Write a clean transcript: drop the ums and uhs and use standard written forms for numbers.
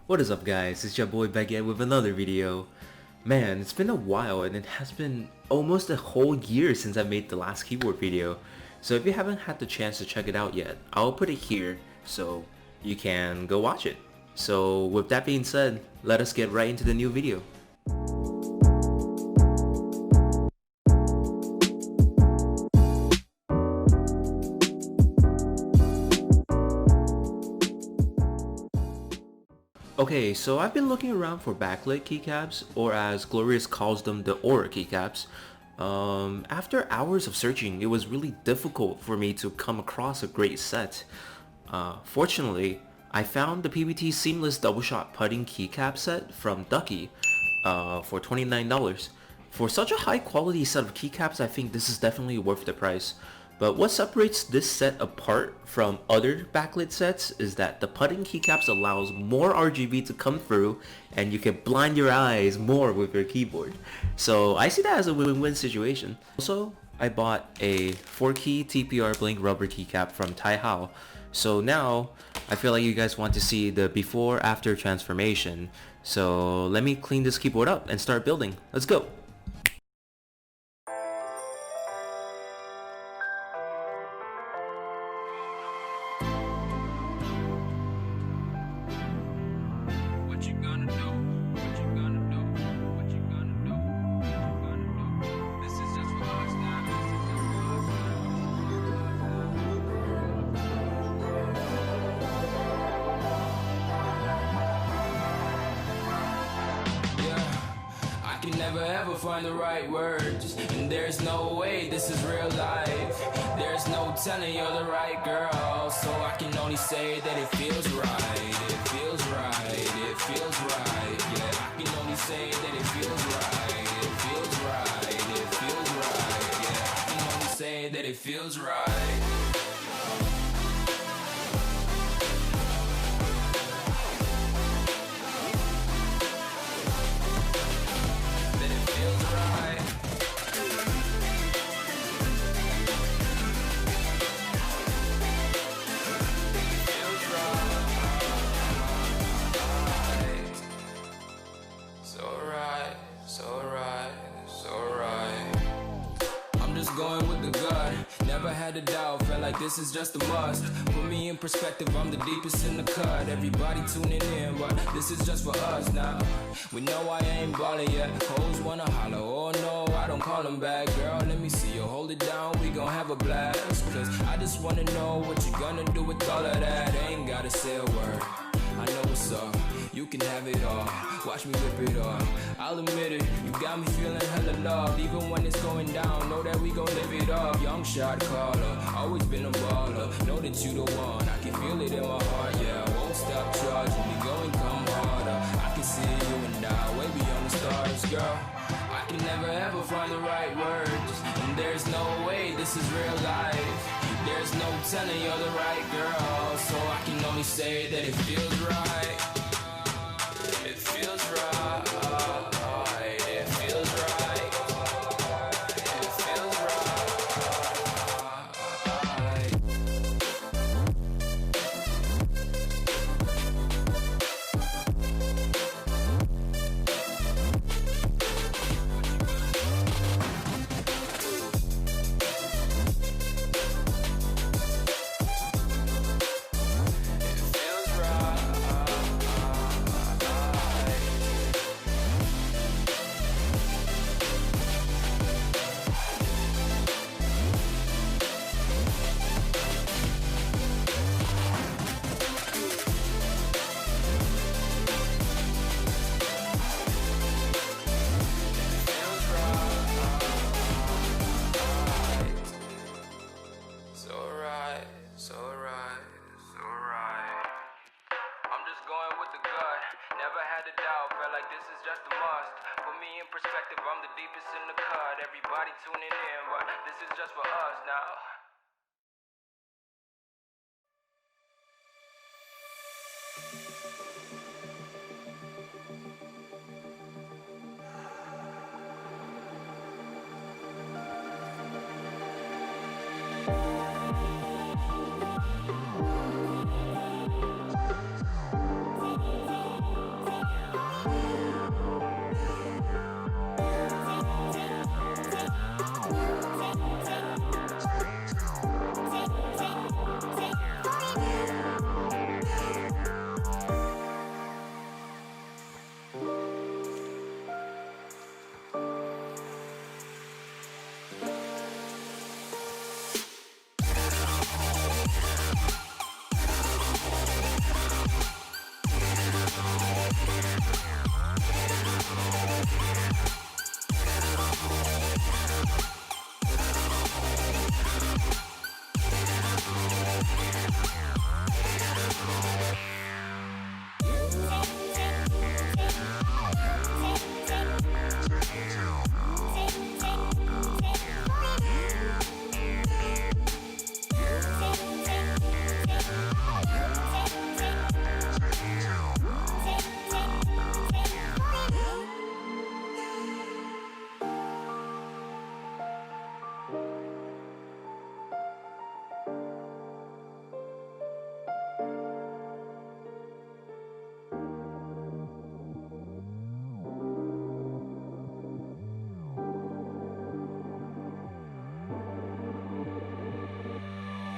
What is up guys, it's your boy back again with another video. Man, it's been a while and it has been almost a whole year since I made the last keyboard video. So if you haven't had the chance to check it out yet, I'll put it here so you can go watch it. So with that being said, let us get right into the new video. Okay, so I've been looking around for backlit keycaps, or as Glorious calls them, the aura keycaps. After hours of searching, it was really difficult for me to come across a great set. Fortunately, I found the PBT Seamless Doubleshot Putting Keycap set from DUCKY for $29. For such a high quality set of keycaps, I think this is definitely worth the price. But what separates this set apart from other backlit sets is that the putting keycaps allows more RGB to come through and you can blind your eyes more with your keyboard. So I see that as a win-win situation. Also, I bought a 4-key TPR Blink rubber keycap from Taihao. So now, I feel like you guys want to see the before-after transformation. So let me clean this keyboard up and start building. Let's go! Can never ever find the right words, and there's no way this is real life. There's no telling you're the right girl, so I can only say that it feels right. It feels right, it feels right. Yeah, I can only say that it feels right. It feels right, it feels right. Yeah, I can only say that it feels right. Going with the gut, never had a doubt, felt like this is just a must. Put me in perspective, I'm the deepest in the cut. Everybody tuning in, but this is just for us now. We know I ain't ballin' yet, hoes wanna holler, oh no, I don't call them back. Girl, let me see you hold it down, we gon' have a blast. Cause I just wanna know what you gonna do with all of that. Ain't gotta say a word, I know what's up. You can have it all, watch me rip it off. I'll admit it, you got me feeling hella loved. Even when it's going down, know that we gon' live it up. Young shot caller, always been a baller. Know that you the one, I can feel it in my heart. Yeah, I won't stop charging me, go and come harder. I can see you and I, way beyond the stars, girl. I can never ever find the right words, and there's no way this is real life. There's no telling you're the right girl, so I can only say that it feels right. It feels right, it feels right, it feels perspective, I'm the deepest in the cut. Everybody tuning in, but this is just for us now.